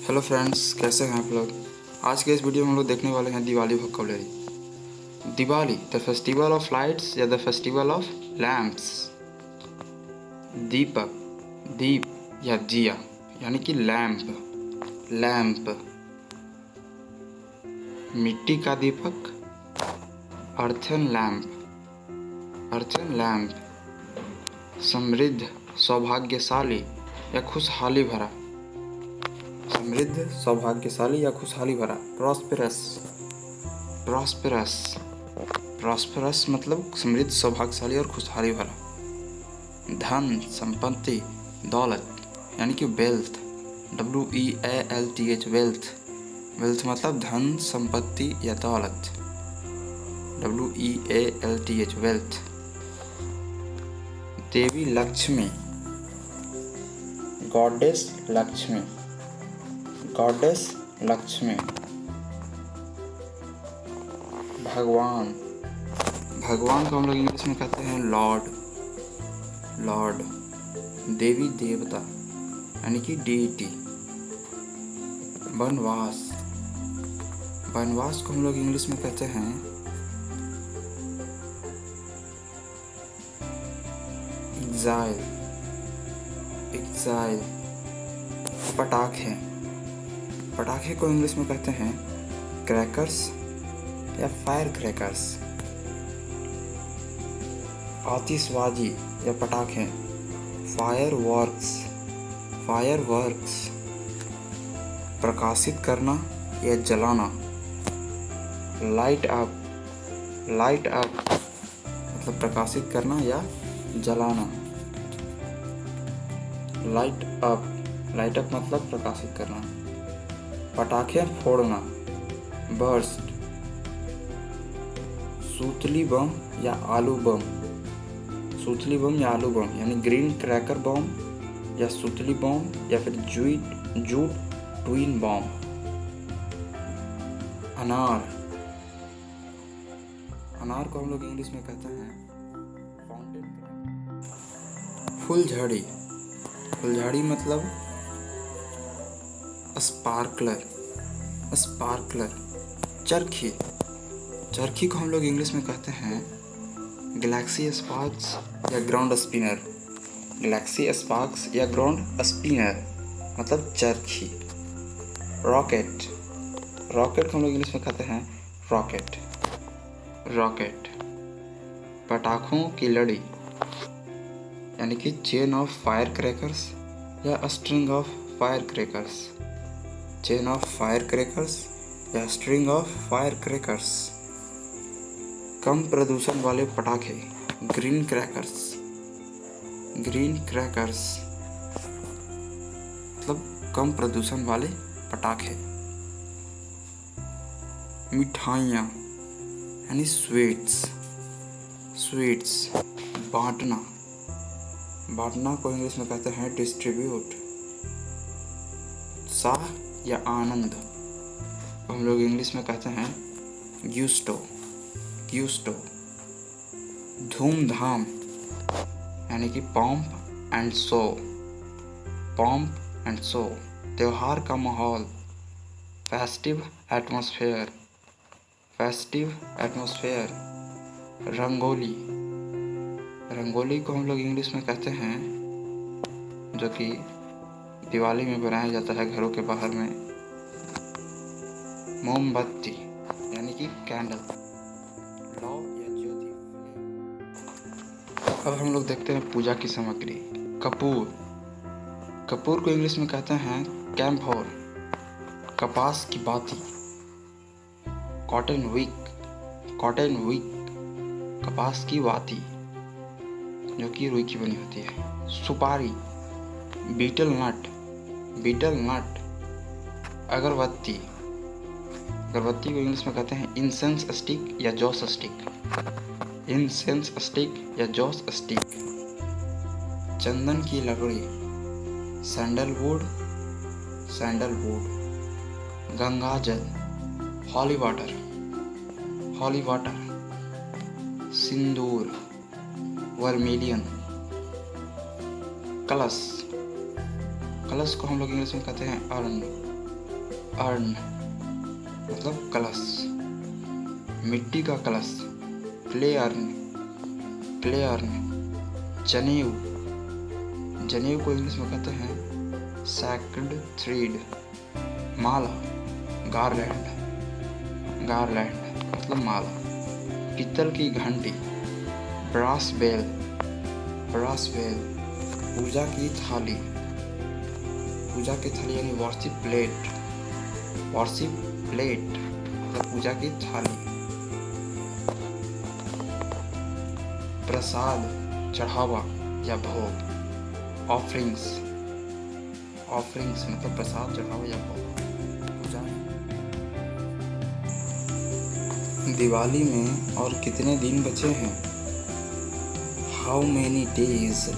Hello friends, कैसे हैं आप लोग। आज के इस वीडियो में हम लोग देखने वाले हैं Diwali vocabulary. Diwali the festival of lights या द फेस्टिवल ऑफ लैम्प्स। दीपक, दीप या दिया यानी कि लैम्प। लैम्प मिट्टी का दीपक, अर्थन लैम्प। अर्थन लैम्प समृद्ध, सौभाग्यशाली या खुशहाली भरा। समृद्ध, सौभाग्यशाली या खुशहाली भरा। प्रॉस्पेरस, प्रॉस्पेरस, प्रॉस्पेरस मतलब समृद्ध, सौभाग्यशाली और खुशहाली भरा। धन, संपत्ति, दौलत यानी कि वेल्थ। WEALTH, wealth. वेल्थ मतलब धन, संपत्ति या दौलत। WEALTH, wealth. Devi Lakshmi, goddess Lakshmi, goddess Lakshmi. भगवान, भगवान को हम लोग इंग्लिश में कहते हैं लॉर्ड, लॉर्ड। देवी देवता यानी कि डीटी। वनवास, वनवास को हम लोग इंग्लिश में कहते हैं एग्जाइल, एग्जाइल। पटाखे, पटाखे को इंग्लिश में कहते हैं क्रैकर्स या फायर क्रैकर्स। आतिशबाजी या पटाखे फायर वर्क्स, फायर वर्क्स। प्रकाशित करना या जलाना लाइट अप, लाइट अप मतलब प्रकाशित करना या जलाना। लाइट अप, लाइट अप मतलब प्रकाशित करना। पटाखे फोड़ना बर्स्ट। सूतली बम या आलू बम, सूतली बम या आलू बम यानी ग्रीन क्रैकर बम या सूतली बम या फिर जूट ट्विन बम। अनार, अनार को हम लोग इंग्लिश में कहते हैं फाउंटेन। फुलझड़ी, फुलझड़ी मतलब स्पार्कलर, स्पार्कलर। चरखी, चरखी को हम लोग इंग्लिश में कहते हैं गैलेक्सी स्पार्क्स या ग्राउंड स्पिनर। गैलेक्सी स्पार्क्स या ग्राउंड स्पिनर मतलब चरखी। रॉकेट, रॉकेट को हम लोग इंग्लिश में कहते हैं रॉकेट, रॉकेट। पटाखों की लड़ी यानी कि चेन ऑफ फायर क्रैकर्स या string of fire crackers. Chain of fire crackers या स्ट्रिंग ऑफ फायर क्रैकर्स। कम प्रदूषण वाले पटाखे ग्रीन क्रैकर्स, ग्रीन क्रैकर्स मतलब कम प्रदूषण वाले पटाखे। मिठाइयाँ यानी स्वीट्स, स्वीट्स। बांटना, बांटना को इंग्लिश में कहते हैं डिस्ट्रीब्यूट। उत्साह या आनंद हम लोग इंग्लिश में कहते हैं ग्यूस्टो, ग्यूस्टो। धूमधाम यानी कि pomp and show, pomp and show. त्योहार का माहौल festive atmosphere, festive atmosphere. Rangoli, rangoli को हम लोग इंग्लिश में कहते हैं जो कि दिवाली में बनाया जाता है घरों के बाहर में। मोमबत्ती यानी कि कैंडल, लौ या ज्योति। अब हम लोग देखते हैं पूजा की सामग्री। कपूर, कपूर को इंग्लिश में कहते हैं कैम्फोर। कपास की बाती, कॉटन विक, कॉटन विक। कपास की बाती जो कि रुई की बनी होती है। सुपारी, बीटल नट, बीटल नट। अगरबत्ती, अगरबत्ती को इंग्लिश में कहते हैं इंसेंस स्टिक या जॉस स्टिक, इंसेंस स्टिक या जॉस स्टिक। चंदन की लकड़ी सैंडलवुड, सैंडलवुड। गंगा जल, हॉली वाटर, हॉली वाटर। सिंदूर, वर्मिलियन। कलश, कलश को हम लोग इंग्लिश में कहते हैं अर्न, अर्न मतलब कलश, मिट्टी का कलश, क्ले अर्न, क्ले अर्न। जनेऊ, जनेऊ को इंग्लिश में कहते हैं सैक्रेड थ्रेड। माला, गारलैंड, गारलैंड मतलब माला। पीतल की घंटी, ब्रास बेल, ब्रास बेल। पूजा की थाली, पूजा की थाली यानी वर्शिप प्लेट, वर्शिप प्लेट मतलब पूजा की थाली। प्रसाद, चढ़ावा या भोग, ऑफरिंग्स, ऑफरिंग्स मतलब प्रसाद, चढ़ावा या भोग, पूजा। दिवाली में और कितने दिन बचे हैं? How many days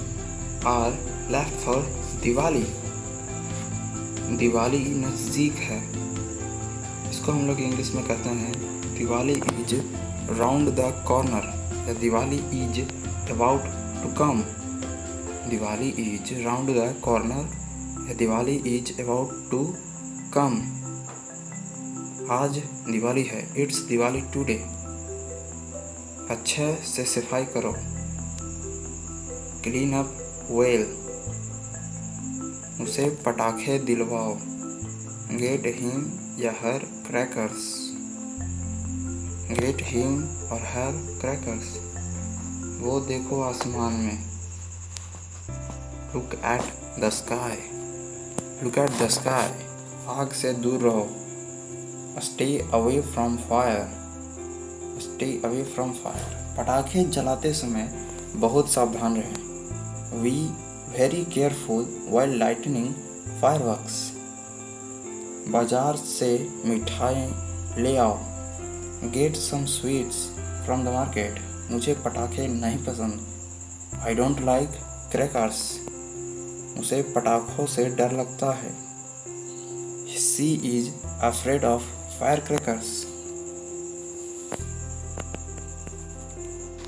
are left for Diwali? Diwali नज़दीक है, इसको हम लोग इंग्लिश में कहते हैं Diwali is round the corner या Diwali is about to come. Diwali is round the corner या Diwali is about to come. आज दिवाली है, इट्स दिवाली टुडे। अच्छे से सफाई करो, क्लीन अप वेल। उसे पटाखे दिलवाओ, गेट हिम या हर क्रैकर्स, गेट हिम और हर क्रैकर्स। वो देखो आसमान में, look at the sky, look at the sky. आग से दूर रहो, stay away from fire, stay away from fire. पटाखे जलाते समय बहुत सावधान रहें। Be very careful while lightning fireworks. बाजार से मिठाई ले आओ, get some sweets from the market. मुझे पटाखे नहीं पसंद, आई डोंट लाइक क्रैकर्स। उसे पटाखों से डर लगता है, she is afraid of firecrackers.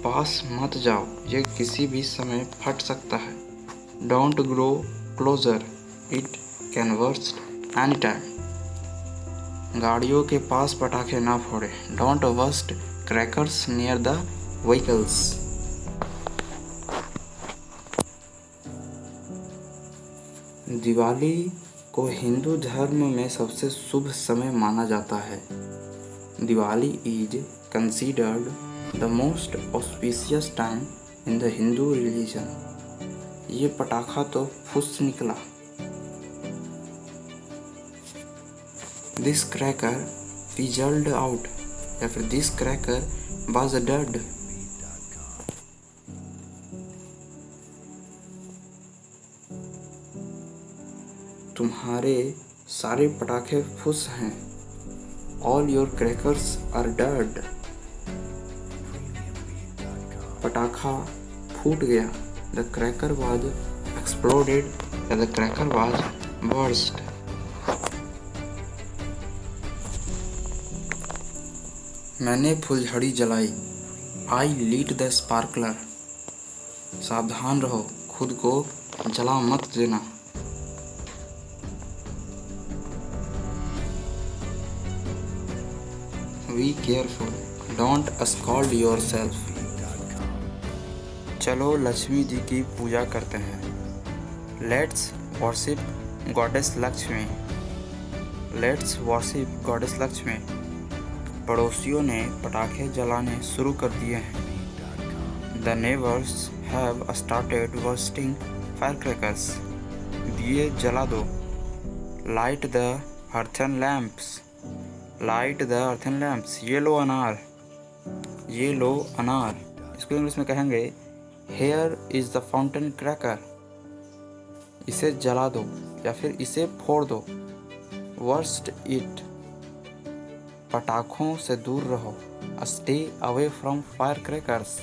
पास मत जाओ, ये किसी भी समय फट सकता है। Don't grow closer, it can burst any time. गाड़ियों के पास पटाखे ना फोड़े, don't burst crackers near the vehicles. Diwali को हिंदू धर्म में सबसे शुभ समय माना जाता है। Diwali is considered the most auspicious time in the Hindu religion. ये पटाखा तो फुस निकला। दिस क्रैकर फिजल्ड आउट या फिर दिस क्रैकर वाज डेड। तुम्हारे सारे पटाखे फुस हैं, all your crackers are dead. पटाखा फूट गया, द क्रैकर वाज एक्सप्लोडेड या द क्रैकर वाज बर्स्ट। मैंने फुलझड़ी जलाई, आई लीट द स्पार्कलर। सावधान रहो, खुद को जला मत देना। Be careful, don't scald yourself. चलो लक्ष्मी जी की पूजा करते हैं। Let's worship goddess Lakshmi, let's worship goddess Lakshmi. पड़ोसियों ने पटाखे जलाने शुरू कर दिए हैं। The neighbours have started bursting firecrackers. दिए जला दो, light the earthen lamps, light the earthen lamps. ये लो अनार, ये लो अनार। इसको इंग्लिश में कहेंगे here is the fountain cracker. इसे जला दो या फिर इसे फोड़ दो। वर्स्ट इट, पटाखों से दूर रहो। Stay away from fire crackers,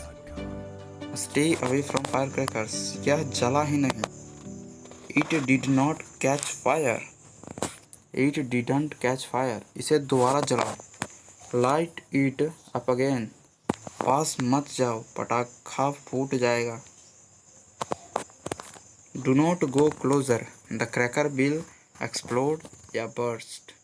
stay away from fire crackers. यह जला ही नहीं। It did not catch fire, it didn't catch fire. इसे दोबारा जलाओ। लाइट इट अप अगेन, पास मत जाओ, पटाखा फूट जाएगा। Do not go closer, the cracker will explode या बर्स्ट।